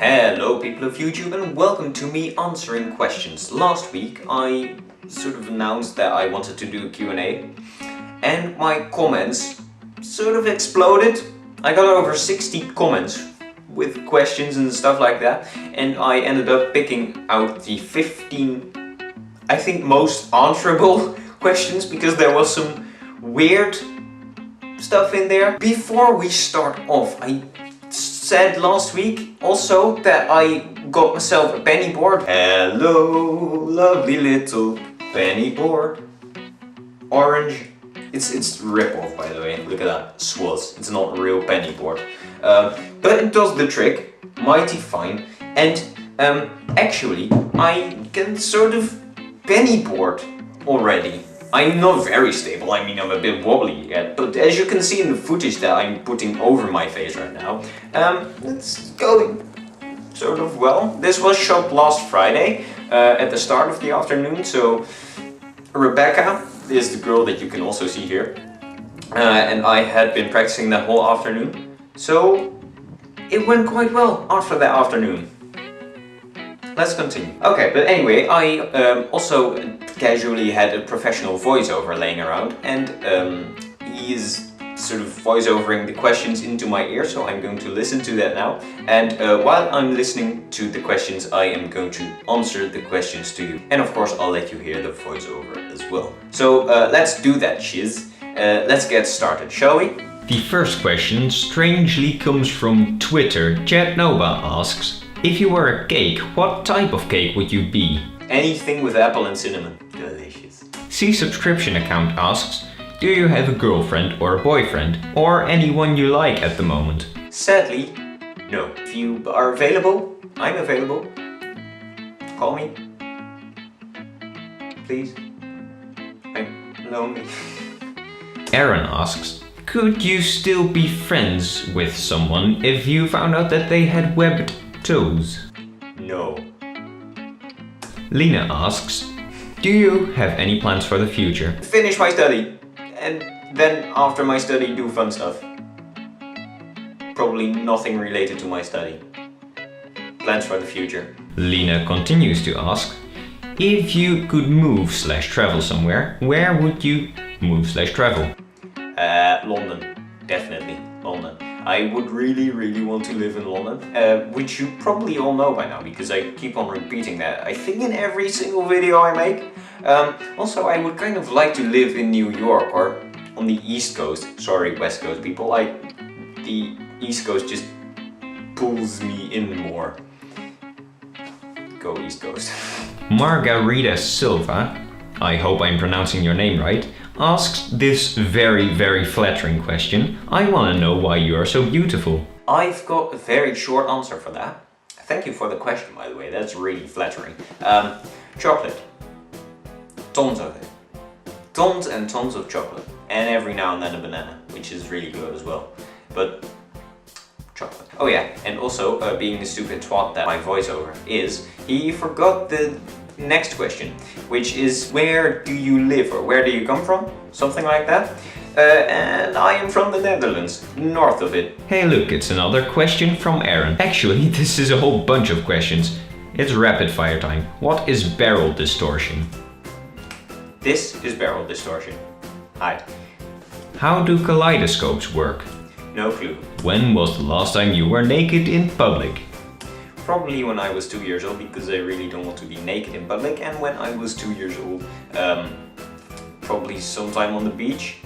Hello people of YouTube and welcome to me answering questions. Last week I sort of announced that I wanted to do a Q&A and my comments sort of exploded. I got over 60 comments with questions and stuff like that, and I ended up picking out the 15, I think, most answerable questions because there was some weird stuff in there. Before we start off, I said last week also that I got myself a penny board. Hello, lovely little penny board. Orange. It's rip-off, by the way. Look at that. Swaz. It's not a real penny board. But it does the trick. Mighty fine. And actually, I can sort of penny board already. I'm not very stable, I mean I'm a bit wobbly yet, but as you can see in the footage that I'm putting over my face right now, it's going sort of well. This was shot last Friday at the start of the afternoon, so Rebecca is the girl that you can also see here, and I had been practicing the whole afternoon, so it went quite well after that afternoon. Let's continue. Okay, but anyway, I also casually had a professional voiceover laying around, and he is sort of voiceovering the questions into my ear, so I'm going to listen to that now. And while I'm listening to the questions, I am going to answer the questions to you. And of course, I'll let you hear the voiceover as well. So let's do that, shiz. Let's get started, shall we? The first question strangely comes from Twitter. Chad Nova asks, if you were a cake, what type of cake would you be? Anything with apple and cinnamon. Delicious. C Subscription Account asks, do you have a girlfriend or a boyfriend, or anyone you like at the moment? Sadly, no. If you are available, I'm available. Call me. Please. I'm lonely. Aaron asks, could you still be friends with someone if you found out that they had webbed toes? No. Lena asks, do you have any plans for the future? Finish my study, and then after my study do fun stuff. Probably nothing related to my study. Plans for the future. Lena continues to ask, if you could move/travel somewhere, where would you move/travel? London. Definitely London. I would really want to live in London, which you probably all know by now because I keep on repeating that, I think, in every single video I make. Also, I would kind of like to live in New York or on the East Coast. Sorry, West Coast people, the East Coast just pulls me in more. Go East Coast. Margarita Silva, I hope I'm pronouncing your name right, asks this very flattering question. I want to know why you are so beautiful. I've got a very short answer for that. Thank you for the question, by the way, that's really flattering. Chocolate. Tons of it. Tons and tons of chocolate. And every now and then a banana, which is really good as well. But chocolate. Oh yeah, and also being the stupid twat that my voiceover is, he forgot the next question, which is where do you live or where do you come from? Something like that. And I am from the Netherlands, north of it. Hey look, it's another question from Aaron. Actually, this is a whole bunch of questions. It's rapid fire time. What is barrel distortion? This is barrel distortion. Hi. How do kaleidoscopes work? No clue. When was the last time you were naked in public? Probably when I was 2 years old, because I really don't want to be naked in public, and when I was 2 years old, probably sometime on the beach.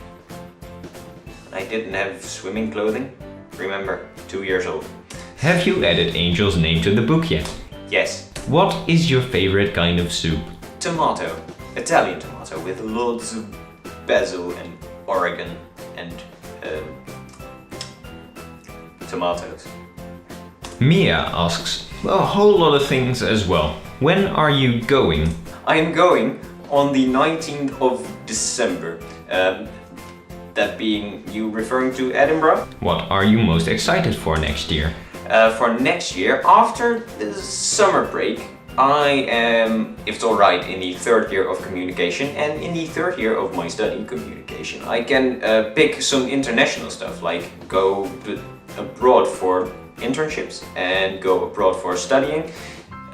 I didn't have swimming clothing. Remember, 2 years old. Have you added Angel's name to the book yet? Yes. What is your favorite kind of soup? Tomato. Italian tomato with lots of basil and oregano and tomatoes. Mia asks a whole lot of things as well. When are you going? I am going on the 19th of December. That being you referring to Edinburgh? What are you most excited for next year? For next year, after the summer break, I am, if it's alright, in the third year of communication, and in the third year of my study communication, I can pick some international stuff, like go abroad for internships and go abroad for studying.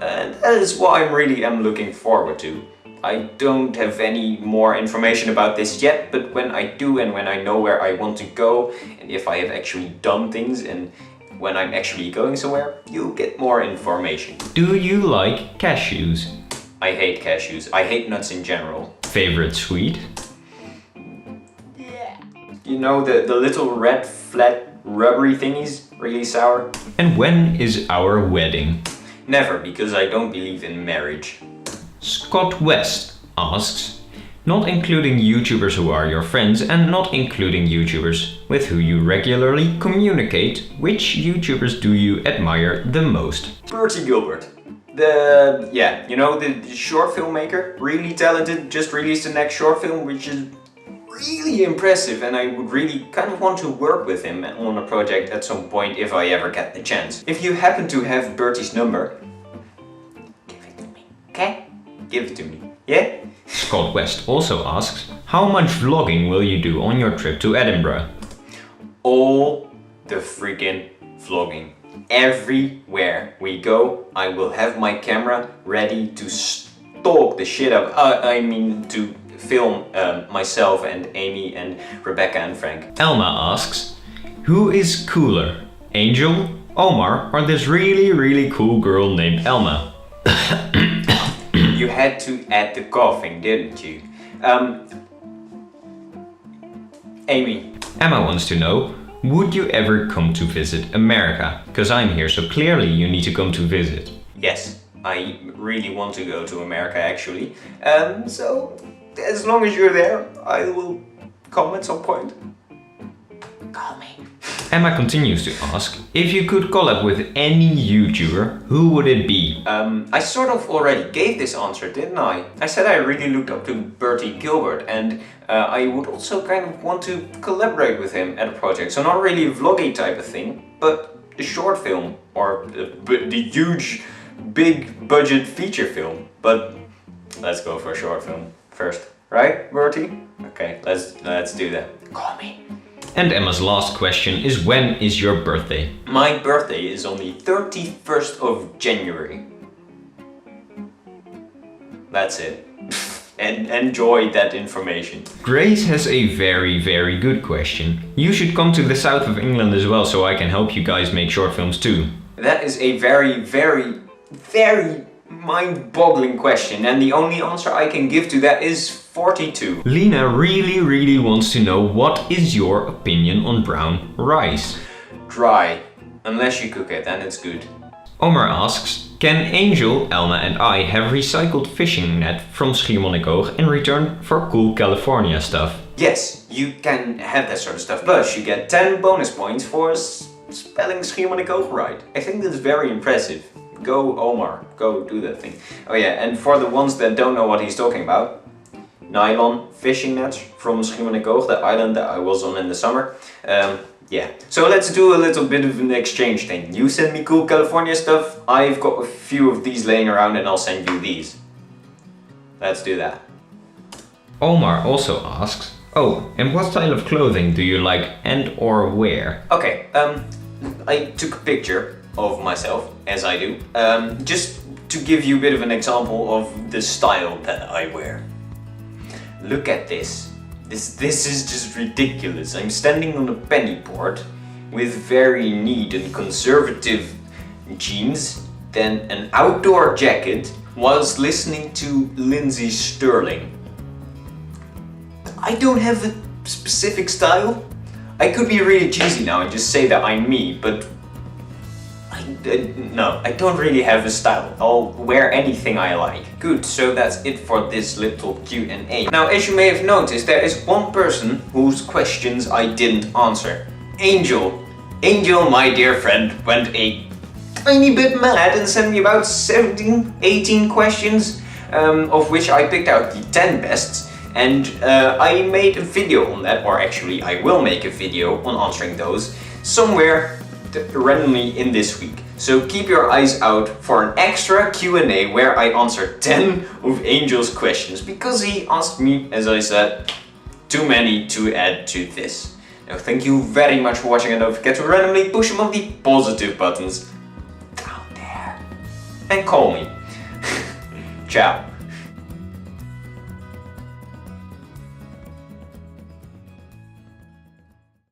And that is what I'm really looking forward to. I don't have any more information about this yet, but when I do and when I know where I want to go and if I have actually done things and when I'm actually going somewhere, you'll get more information. Do you like cashews? I hate cashews. I hate nuts in general. Favorite sweet? You know, the little red, flat, rubbery thingies? Really sour? And when is our wedding? Never, because I don't believe in marriage. Scott West asks, not including YouTubers who are your friends and not including YouTubers with who you regularly communicate, which YouTubers do you admire the most? Bertie Gilbert. The short filmmaker, really talented, just released the next short film, which is really impressive, and I would really kind of want to work with him on a project at some point if I ever get the chance. If you happen to have Bertie's number, give it to me, okay? Give it to me, yeah? Scott West also asks, how much vlogging will you do on your trip to Edinburgh? All the freaking vlogging. Everywhere we go, I will have my camera ready to stalk the shit out. To film myself and Amy and Rebecca and Frank. Elma asks, who is cooler, Angel, Omar, or this really, really cool girl named Elma? You had to add the coughing, didn't you? Amy. Emma wants to know, would you ever come to visit America? Because I'm here, so clearly you need to come to visit. Yes, I really want to go to America actually. So as long as you're there, I will come at some point. Call me. Emma continues to ask, if you could collab with any YouTuber, who would it be? I sort of already gave this answer, didn't I? I said I really looked up to Bertie Gilbert and I would also kind of want to collaborate with him at a project. So not really a vloggy type of thing, but a short film or the huge, big budget feature film. But let's go for a short film first, right, Bertie? Okay, let's do that. Call me. And Emma's last question is, when is your birthday? My birthday is on the 31st of January. That's it. And enjoy that information. Grace has a very, very good question. You should come to the south of England as well, so I can help you guys make short films too. That is a very, very, very mind-boggling question, and the only answer I can give to that is 42. Lena really, really wants to know, what is your opinion on brown rice? Dry. Unless you cook it, then it's good. Omar asks, can Angel, Elma and I have recycled fishing net from Schiermonnikoog in return for cool California stuff? Yes, you can have that sort of stuff. Plus, you get 10 bonus points for spelling Schiermonnikoog right. I think that's very impressive. Go Omar, go do that thing. Oh yeah, and for the ones that don't know what he's talking about, nylon fishing nets from Schiermonnikoog, the island that I was on in the summer. Yeah, so let's do a little bit of an exchange thing. You send me cool California stuff, I've got a few of these laying around and I'll send you these. Let's do that. Omar also asks, oh, and what style of clothing do you like and or wear? Okay, I took a picture of myself, as I do, just to give you a bit of an example of the style that I wear. Look at this. This is just ridiculous. I'm standing on a penny board with very neat and conservative jeans, then an outdoor jacket whilst listening to Lindsey Sterling. I don't have a specific style. I could be really cheesy now and just say that I'm me, but no, I don't really have a style. I'll wear anything I like. Good, so that's it for this little Q&A. Now, as you may have noticed, there is one person whose questions I didn't answer. Angel. Angel, my dear friend, went a tiny bit mad and sent me about 17, 18 questions, of which I picked out the 10 best. And I made a video on that, or actually I will make a video on answering those somewhere randomly in this week. So keep your eyes out for an extra Q&A where I answer 10 of Angel's questions, because he asked me, as I said, too many to add to this. Now, thank you very much for watching, and don't forget to randomly push some of the positive buttons down there. And call me. Ciao.